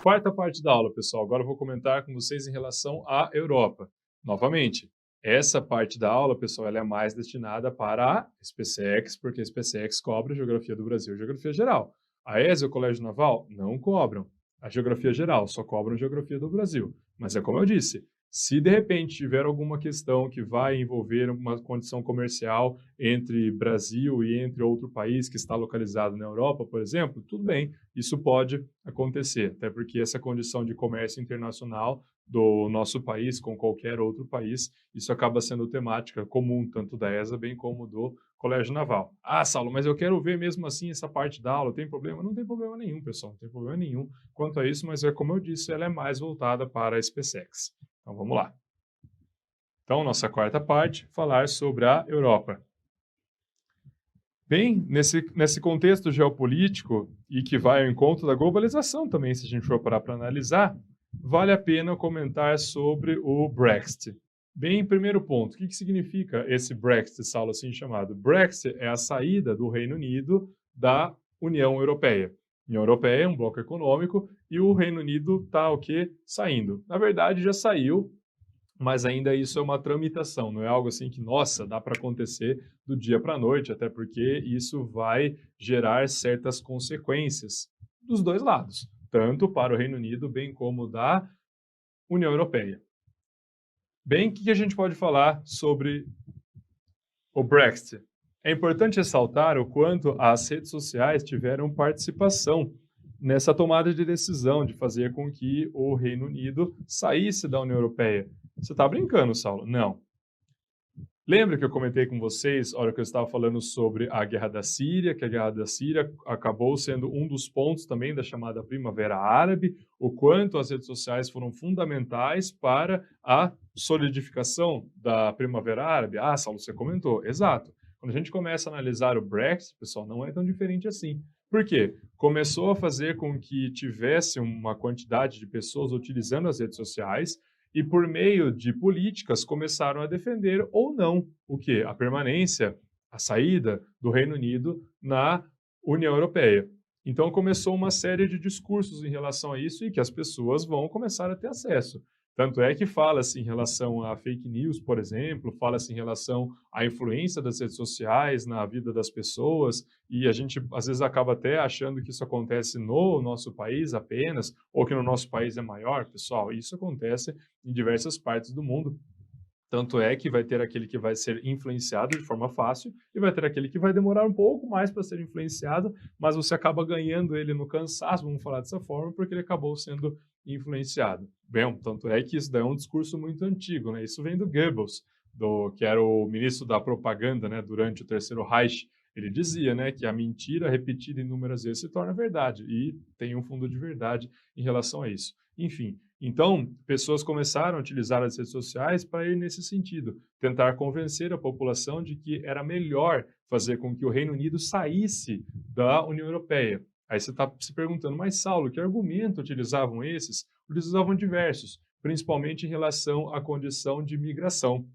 quarta parte da aula, pessoal. Agora eu vou comentar com vocês em relação à Europa. Novamente, essa parte da aula, pessoal, ela é mais destinada para a SpaceX, porque a SpaceX cobra a geografia do Brasil e geografia geral. A ESA e o Colégio Naval não cobram a geografia geral, só cobram a geografia do Brasil. Mas é como eu disse, se de repente tiver alguma questão que vai envolver uma condição comercial entre Brasil e entre outro país que está localizado na Europa, por exemplo, tudo bem, isso pode acontecer, até porque essa condição de comércio internacional do nosso país com qualquer outro país, isso acaba sendo temática comum, tanto da ESA bem como do Colégio Naval. Ah, Saulo, mas eu quero ver mesmo assim essa parte da aula, tem problema? Não tem problema nenhum, pessoal, não tem problema nenhum quanto a isso, mas é como eu disse, ela é mais voltada para a SpaceX. Então vamos lá. Então, nossa quarta parte, falar sobre a Europa. Bem, nesse contexto geopolítico e que vai ao encontro da globalização também, se a gente for parar para analisar, vale a pena comentar sobre o Brexit. Bem, primeiro ponto, o que significa esse Brexit, Saulo, assim chamado? Brexit é a saída do Reino Unido da União Europeia. A União Europeia é um bloco econômico e o Reino Unido está o quê? Saindo. Na verdade, já saiu, mas ainda isso é uma tramitação, não é algo assim que, nossa, dá para acontecer do dia para a noite, até porque isso vai gerar certas consequências dos dois lados, tanto para o Reino Unido, bem como da União Europeia. Bem, o que a gente pode falar sobre o Brexit? É importante ressaltar o quanto as redes sociais tiveram participação nessa tomada de decisão de fazer com que o Reino Unido saísse da União Europeia. Você está brincando, Saulo? Não. Lembra que eu comentei com vocês, na hora que eu estava falando sobre a Guerra da Síria, que a Guerra da Síria acabou sendo um dos pontos também da chamada Primavera Árabe, o quanto as redes sociais foram fundamentais para a solidificação da Primavera Árabe? Ah, Saulo, você comentou. Exato. Quando a gente começa a analisar o Brexit, pessoal, não é tão diferente assim. Por quê? Começou a fazer com que tivesse uma quantidade de pessoas utilizando as redes sociais e, por meio de políticas, começaram a defender ou não o quê? A permanência, a saída do Reino Unido na União Europeia. Então, começou uma série de discursos em relação a isso e que as pessoas vão começar a ter acesso. Tanto é que fala-se em relação a fake news, por exemplo, fala-se em relação à influência das redes sociais na vida das pessoas, e a gente às vezes acaba até achando que isso acontece no nosso país apenas, ou que no nosso país é maior. Pessoal, isso acontece em diversas partes do mundo. Tanto é que vai ter aquele que vai ser influenciado de forma fácil e vai ter aquele que vai demorar um pouco mais para ser influenciado, mas você acaba ganhando ele no cansaço, vamos falar dessa forma, porque ele acabou sendo influenciado. Bem, tanto é que isso daí é um discurso muito antigo, né? Isso vem do Goebbels, que era o ministro da propaganda, né, durante o Terceiro Reich. Ele dizia, né, que a mentira repetida inúmeras vezes se torna verdade, e tem um fundo de verdade em relação a isso. Enfim, então, pessoas começaram a utilizar as redes sociais para ir nesse sentido, tentar convencer a população de que era melhor fazer com que o Reino Unido saísse da União Europeia. Aí você está se perguntando, mas Saulo, que argumento utilizavam esses? Utilizavam diversos, principalmente em relação à condição de migração.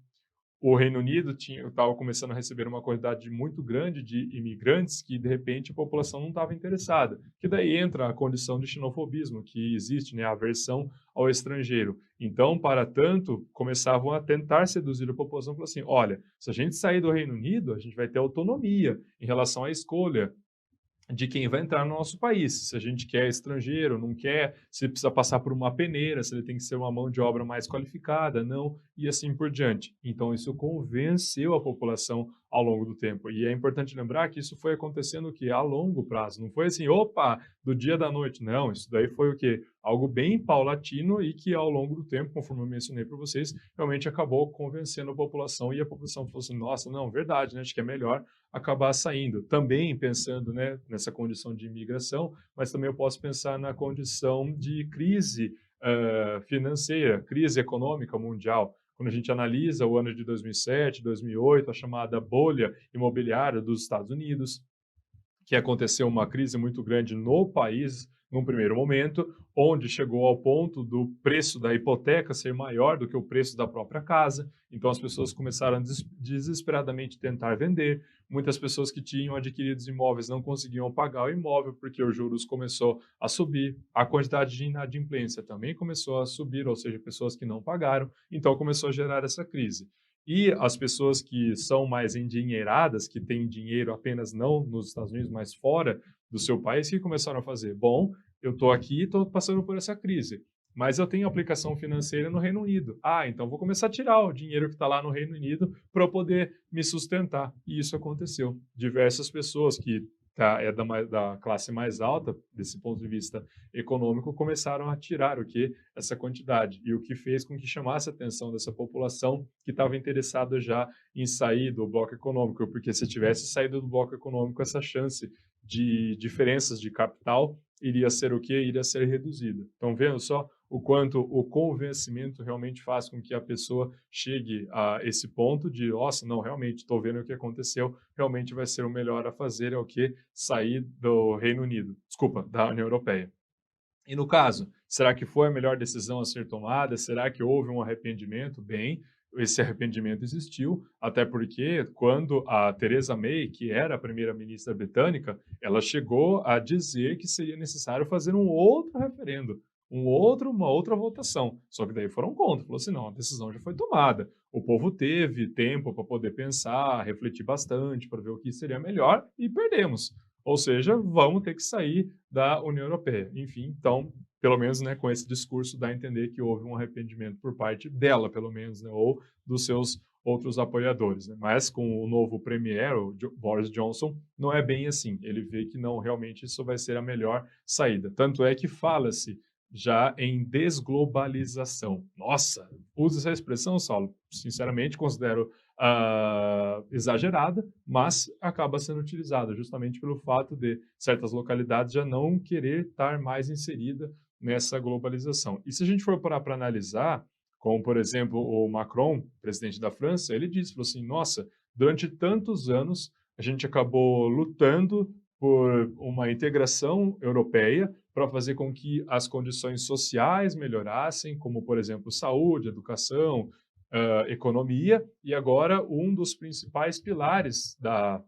O Reino Unido estava começando a receber uma quantidade muito grande de imigrantes que, de repente, a população não estava interessada. Que daí entra a condição de xenofobismo que existe, né, a aversão ao estrangeiro. Então, para tanto, começavam a tentar seduzir a população, falando assim, olha, se a gente sair do Reino Unido, a gente vai ter autonomia em relação à escolha de quem vai entrar no nosso país. Se a gente quer estrangeiro, não quer, se precisa passar por uma peneira, se ele tem que ser uma mão de obra mais qualificada, não, e assim por diante. Então, isso convenceu a população ao longo do tempo. E é importante lembrar que isso foi acontecendo o quê? A longo prazo. Não foi assim, opa, do dia da noite. Não, isso daí foi o quê? Algo bem paulatino e que ao longo do tempo, conforme eu mencionei para vocês, realmente acabou convencendo a população e a população falou assim, nossa, não, verdade, né? Acho que é melhor acabar saindo. Também pensando, né, nessa condição de imigração, mas também eu posso pensar na condição de crise financeira, crise econômica mundial. Quando a gente analisa o ano de 2007, 2008, a chamada bolha imobiliária dos Estados Unidos, que aconteceu uma crise muito grande no país, num primeiro momento, onde chegou ao ponto do preço da hipoteca ser maior do que o preço da própria casa. Então, as pessoas começaram a desesperadamente tentar vender. Muitas pessoas que tinham adquirido imóveis não conseguiam pagar o imóvel porque os juros começou a subir. A quantidade de inadimplência também começou a subir, ou seja, pessoas que não pagaram. Então, começou a gerar essa crise. E as pessoas que são mais endinheiradas, que têm dinheiro apenas não nos Estados Unidos, mas fora do seu país, que começaram a fazer? Bom, eu estou aqui e estou passando por essa crise, mas eu tenho aplicação financeira no Reino Unido. Ah, então vou começar a tirar o dinheiro que está lá no Reino Unido para eu poder me sustentar. E isso aconteceu. Diversas pessoas que da classe mais alta, desse ponto de vista econômico, começaram a tirar essa quantidade. E o que fez com que chamasse a atenção dessa população que estava interessada já em sair do bloco econômico, porque se tivesse saído do bloco econômico, essa chance de diferenças de capital iria ser o quê? Iria ser reduzida. Então, vendo só o quanto o convencimento realmente faz com que a pessoa chegue a esse ponto de, nossa, não, realmente, estou vendo o que aconteceu, realmente vai ser o melhor a fazer, é o que? Sair do Reino Unido, desculpa, da União Europeia. E no caso, será que foi a melhor decisão a ser tomada? Será que houve um arrependimento? Bem, esse arrependimento existiu, até porque quando a Theresa May, que era a primeira-ministra britânica, ela chegou a dizer que seria necessário fazer um outro referendo, uma outra votação. Só que daí foram contra, falou assim, não, a decisão já foi tomada. O povo teve tempo para poder pensar, refletir bastante, para ver o que seria melhor e perdemos. Ou seja, vamos ter que sair da União Europeia. Enfim, então, pelo menos, né, com esse discurso, dá a entender que houve um arrependimento por parte dela, pelo menos, né, ou dos seus outros apoiadores. Né? Mas com o novo premier, o Boris Johnson, não é bem assim. Ele vê que não, realmente isso vai ser a melhor saída. Tanto é que fala-se já em desglobalização. Nossa, usa essa expressão, Saulo? Sinceramente, considero exagerada, mas acaba sendo utilizada justamente pelo fato de certas localidades já não querer estar mais inserida nessa globalização. E se a gente for parar para analisar, como por exemplo o Macron, presidente da França, ele disse, falou assim, nossa, durante tantos anos a gente acabou lutando por uma integração europeia para fazer com que as condições sociais melhorassem, como por exemplo saúde, educação, economia, e agora um dos principais pilares da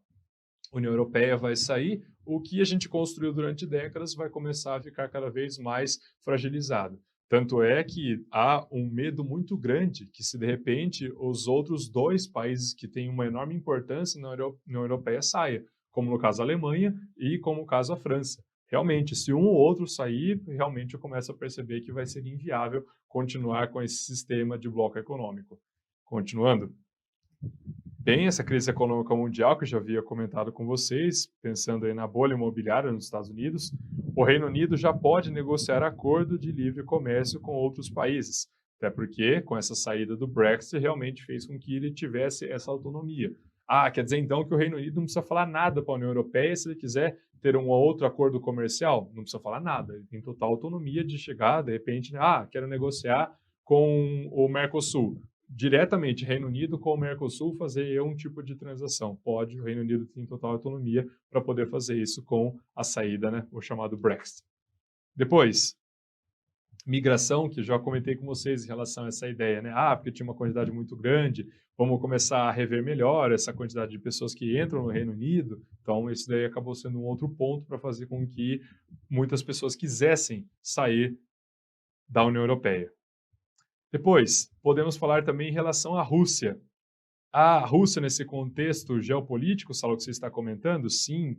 União Europeia vai sair, o que a gente construiu durante décadas vai começar a ficar cada vez mais fragilizado. Tanto é que há um medo muito grande que se de repente os outros dois países que têm uma enorme importância na União Europeia saia, como no caso a Alemanha e como no caso a França. Realmente, se um ou outro sair, realmente eu começo a perceber que vai ser inviável continuar com esse sistema de bloco econômico. Continuando, bem, essa crise econômica mundial que eu já havia comentado com vocês, pensando aí na bolha imobiliária nos Estados Unidos, o Reino Unido já pode negociar acordo de livre comércio com outros países, até porque com essa saída do Brexit realmente fez com que ele tivesse essa autonomia. Ah, quer dizer então que o Reino Unido não precisa falar nada para a União Europeia se ele quiser ter um outro acordo comercial? Não precisa falar nada, ele tem total autonomia de chegar, de repente, quero negociar com o Mercosul. Diretamente Reino Unido com o Mercosul fazer um tipo de transação. Pode, o Reino Unido tem total autonomia para poder fazer isso com a saída, né, o chamado Brexit. Depois, migração, que já comentei com vocês em relação a essa ideia, né? Porque tinha uma quantidade muito grande, vamos começar a rever melhor essa quantidade de pessoas que entram no Reino Unido. Então, isso daí acabou sendo um outro ponto para fazer com que muitas pessoas quisessem sair da União Europeia. Depois, podemos falar também em relação à Rússia. A Rússia, nesse contexto geopolítico, Saulo, que você está comentando, sim.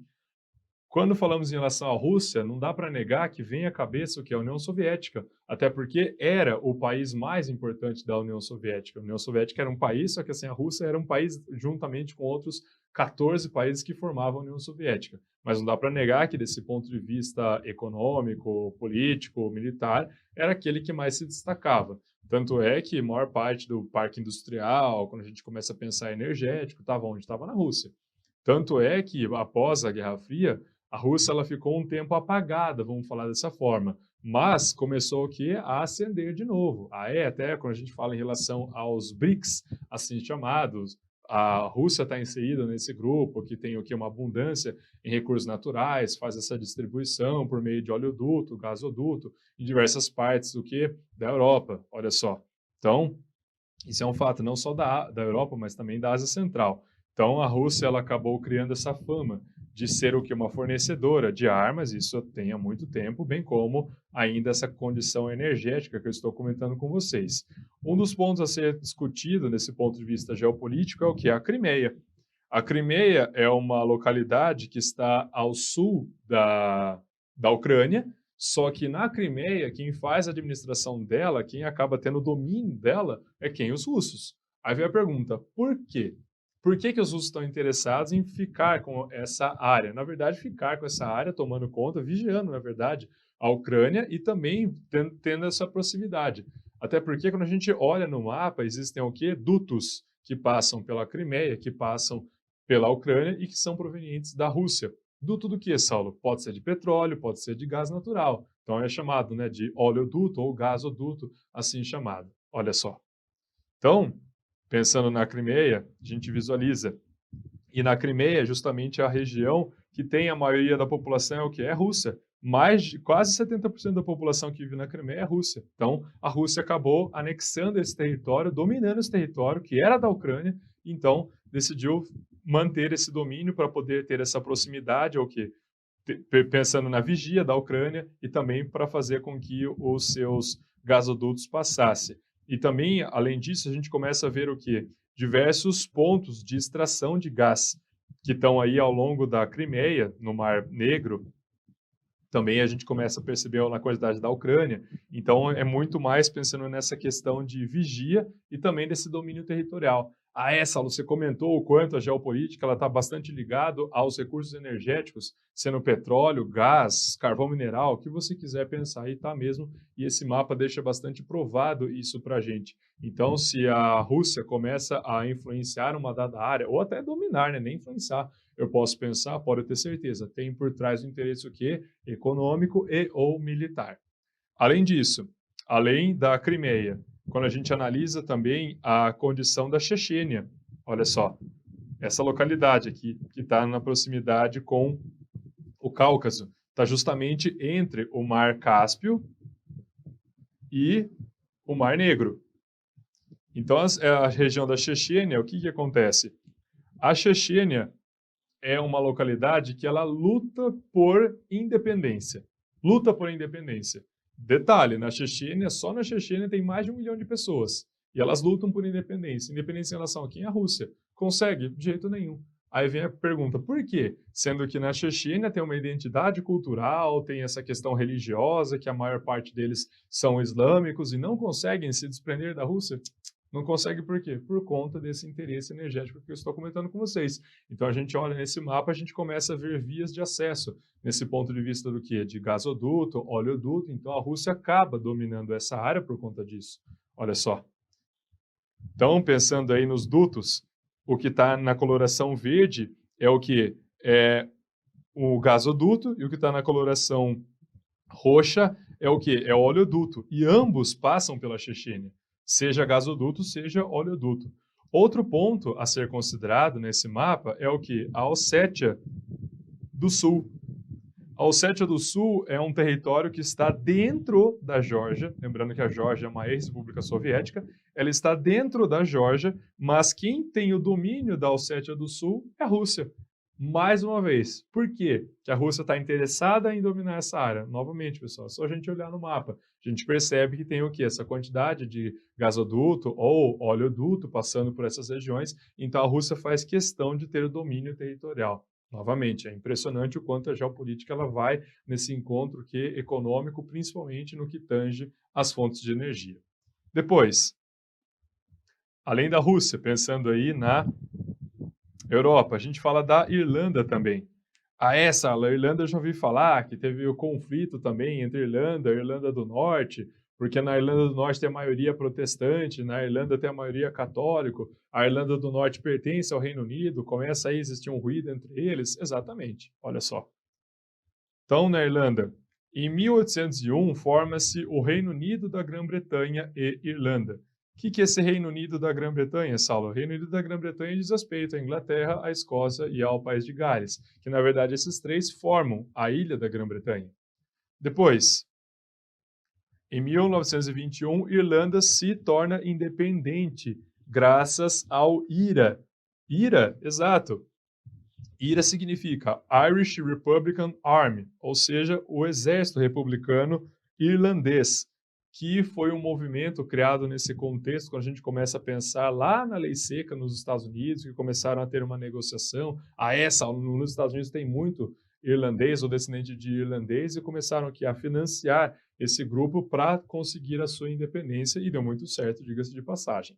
Quando falamos em relação à Rússia, não dá para negar que vem à cabeça o que é a União Soviética, até porque era o país mais importante da União Soviética. A União Soviética era um país, só que assim, a Rússia era um país juntamente com outros 14 países que formavam a União Soviética. Mas não dá para negar que, desse ponto de vista econômico, político, militar, era aquele que mais se destacava. Tanto é que a maior parte do parque industrial, quando a gente começa a pensar energético, estava onde? Estava na Rússia. Tanto é que, após a Guerra Fria, a Rússia ela ficou um tempo apagada, vamos falar dessa forma, mas começou o quê? A ascender de novo. Até quando a gente fala em relação aos BRICS, assim chamados, a Rússia está inserida nesse grupo, que tem o quê? Uma abundância em recursos naturais, faz essa distribuição por meio de oleoduto, gasoduto, em diversas partes do quê? Da Europa, olha só. Então, isso é um fato não só da Europa, mas também da Ásia Central. Então, a Rússia ela acabou criando essa fama de ser o que? Uma fornecedora de armas, isso tem há muito tempo, bem como ainda essa condição energética que eu estou comentando com vocês. Um dos pontos a ser discutido nesse ponto de vista geopolítico é o que? A Crimeia. A Crimeia é uma localidade que está ao sul da Ucrânia, só que na Crimeia, quem faz a administração dela, quem acaba tendo o domínio dela, é quem? Os russos. Aí vem a pergunta, por quê? Por que que os russos estão interessados em ficar com essa área? Na verdade, ficar com essa área, tomando conta, vigiando, na verdade, a Ucrânia e também tendo essa proximidade. Até porque quando a gente olha no mapa, existem o quê? Dutos que passam pela Crimeia, que passam pela Ucrânia e que são provenientes da Rússia. Duto do que, Saulo? Pode ser de petróleo, pode ser de gás natural. Então é chamado, né, de oleoduto ou gasoduto, assim chamado. Olha só. Então, pensando na Crimeia, a gente visualiza. E na Crimeia, justamente a região que tem a maioria da população é o que? É Rússia. Quase 70% da população que vive na Crimeia é Rússia. Então, a Rússia acabou anexando esse território, dominando esse território, que era da Ucrânia, então decidiu manter esse domínio para poder ter essa proximidade, ou que pensando na vigia da Ucrânia e também para fazer com que os seus gasodutos passassem. E também, além disso, a gente começa a ver o que? Diversos pontos de extração de gás que estão aí ao longo da Crimeia, no Mar Negro. Também a gente começa a perceber na quantidade da Ucrânia. Então, é muito mais pensando nessa questão de vigia e também desse domínio territorial. Saulo, você comentou o quanto a geopolítica está bastante ligada aos recursos energéticos, sendo petróleo, gás, carvão mineral, o que você quiser pensar, aí está mesmo. E esse mapa deixa bastante provado isso para a gente. Então, se a Rússia começa a influenciar uma dada área, ou até dominar, né? Nem influenciar, eu posso pensar, pode ter certeza, tem por trás o interesse o quê? Econômico e ou militar. Além disso, além da Crimeia, quando a gente analisa também a condição da Chechênia, olha só, essa localidade aqui, que está na proximidade com o Cáucaso, está justamente entre o Mar Cáspio e o Mar Negro. Então, a região da Chechênia, o que acontece? A Chechênia é uma localidade que ela luta por independência. Luta por independência. Detalhe, na Chechênia, só na Chechênia tem mais de 1 milhão de pessoas. E elas lutam por independência. Independência em relação a quem? A Rússia. Consegue? De jeito nenhum. Aí vem a pergunta, por quê? Sendo que na Chechênia tem uma identidade cultural, tem essa questão religiosa, que a maior parte deles são islâmicos e não conseguem se desprender da Rússia. Não consegue por quê? Por conta desse interesse energético que eu estou comentando com vocês. Então, a gente olha nesse mapa, a gente começa a ver vias de acesso, nesse ponto de vista do quê? De gasoduto, oleoduto. Então, a Rússia acaba dominando essa área por conta disso. Olha só. Então, pensando aí nos dutos, o que está na coloração verde é o que? É o gasoduto, e o que está na coloração roxa é o que? É o oleoduto. E ambos passam pela Chechênia. Seja gasoduto, seja oleoduto. Outro ponto a ser considerado nesse mapa é o que? A Ossétia do Sul. A Ossétia do Sul é um território que está dentro da Geórgia, lembrando que a Geórgia é uma ex-república soviética, ela está dentro da Geórgia, mas quem tem o domínio da Ossétia do Sul é a Rússia. Mais uma vez, por quê que a Rússia está interessada em dominar essa área? Novamente, pessoal, é só a gente olhar no mapa. A gente percebe que tem o quê? Essa quantidade de gasoduto ou oleoduto passando por essas regiões, então a Rússia faz questão de ter o domínio territorial. Novamente, é impressionante o quanto a geopolítica ela vai nesse encontro econômico, principalmente no que tange as fontes de energia. Depois, além da Rússia, pensando aí na Europa, a gente fala da Irlanda também. A Irlanda eu já ouvi falar que teve o conflito também entre Irlanda e Irlanda do Norte, porque na Irlanda do Norte tem a maioria protestante, na Irlanda tem a maioria católico, a Irlanda do Norte pertence ao Reino Unido, começa a existir um ruído entre eles. Exatamente, olha só. Então, na Irlanda, em 1801, forma-se o Reino Unido da Grã-Bretanha e Irlanda. que é esse Reino Unido da Grã-Bretanha, Saulo? O Reino Unido da Grã-Bretanha diz respeito à Inglaterra, à Escócia e ao País de Gales, que na verdade esses três formam a ilha da Grã-Bretanha. Depois, em 1921, Irlanda se torna independente graças ao IRA. IRA, exato. IRA significa Irish Republican Army, ou seja, o Exército Republicano Irlandês, que foi um movimento criado nesse contexto, quando a gente começa a pensar lá na lei seca nos Estados Unidos, que começaram a ter uma negociação. Nos Estados Unidos tem muito irlandês ou descendente de irlandês, e começaram aqui a financiar esse grupo para conseguir a sua independência, e deu muito certo, diga-se de passagem.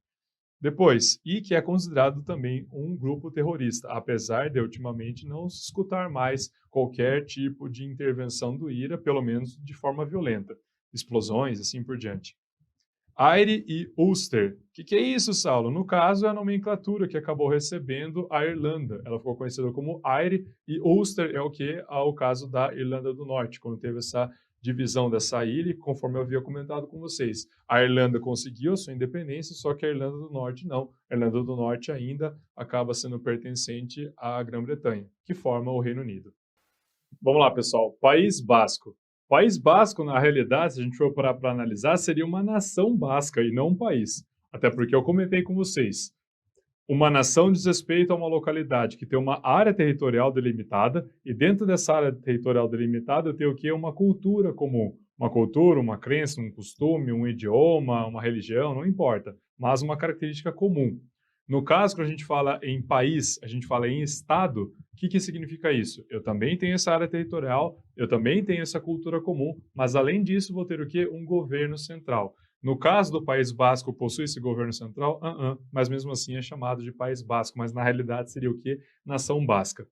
Depois, e que é considerado também um grupo terrorista, apesar de ultimamente não se escutar mais qualquer tipo de intervenção do IRA, pelo menos de forma violenta, explosões, assim por diante. Eire e Ulster. O que é isso, Saulo? No caso, é a nomenclatura que acabou recebendo a Irlanda. Ela ficou conhecida como Eire, e Ulster é o que? O caso da Irlanda do Norte, quando teve essa divisão dessa ilha, conforme eu havia comentado com vocês. A Irlanda conseguiu a sua independência, só que a Irlanda do Norte não. A Irlanda do Norte ainda acaba sendo pertencente à Grã-Bretanha, que forma o Reino Unido. Vamos lá, pessoal. País Basco. País Basco, na realidade, se a gente for parar para analisar, seria uma nação basca e não um país. Até porque eu comentei com vocês. Uma nação diz respeito a uma localidade que tem uma área territorial delimitada, e dentro dessa área territorial delimitada eu tenho o quê? Uma cultura comum. Uma cultura, uma crença, um costume, um idioma, uma religião, não importa, mas uma característica comum. No caso, quando a gente fala em país, a gente fala em estado, o que significa isso? Eu também tenho essa área territorial, eu também tenho essa cultura comum, mas além disso vou ter o quê? Um governo central. No caso do País Basco, possui esse governo central? Mas mesmo assim é chamado de País Basco, mas na realidade seria o quê? Nação Basca.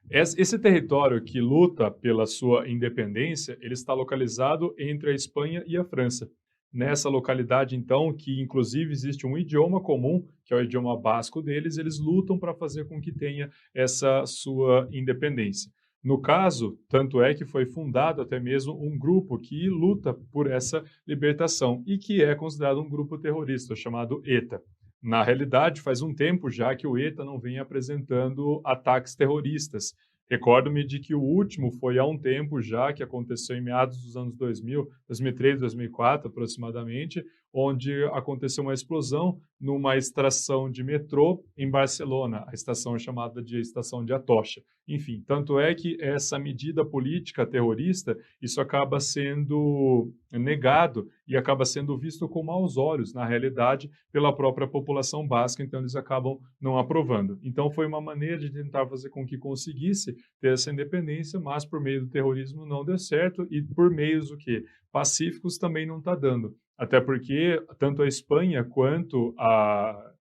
Esse território que luta pela sua independência, ele está localizado entre a Espanha e a França. Nessa localidade, então, que inclusive existe um idioma comum, que é o idioma basco deles, eles lutam para fazer com que tenha essa sua independência. No caso, tanto é que foi fundado até mesmo um grupo que luta por essa libertação e que é considerado um grupo terrorista, chamado ETA. Na realidade, faz um tempo já que o ETA não vem apresentando ataques terroristas. Recordo-me de que o último foi há um tempo já, que aconteceu em meados dos anos 2000, 2003, 2004 aproximadamente, onde aconteceu uma explosão numa estação de metrô em Barcelona, a estação chamada de Estação de Atocha. Enfim, tanto é que essa medida política terrorista, isso acaba sendo negado e acaba sendo visto com maus olhos, na realidade, pela própria população basca, então eles acabam não aprovando. Então foi uma maneira de tentar fazer com que conseguisse ter essa independência, mas por meio do terrorismo não deu certo, e por meios o quê? Pacíficos também não está dando. Até porque tanto a Espanha quanto a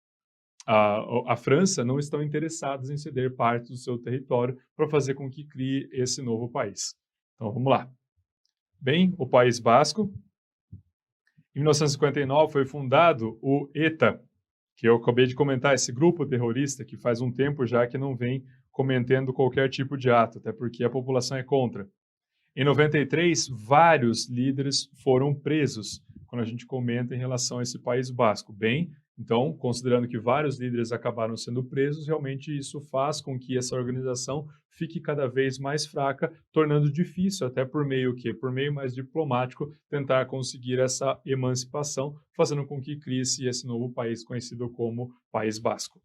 França não estão interessados em ceder parte do seu território para fazer com que crie esse novo país. Então vamos lá. Bem, o País Basco. Em 1959 foi fundado o ETA, que eu acabei de comentar, esse grupo terrorista que faz um tempo já que não vem cometendo qualquer tipo de ato, até porque a população é contra. Em 93, vários líderes foram presos, quando a gente comenta em relação a esse País Basco. Bem, então, considerando que vários líderes acabaram sendo presos, realmente isso faz com que essa organização fique cada vez mais fraca, tornando difícil, até por meio mais diplomático, tentar conseguir essa emancipação, fazendo com que crie-se esse novo país conhecido como País Basco.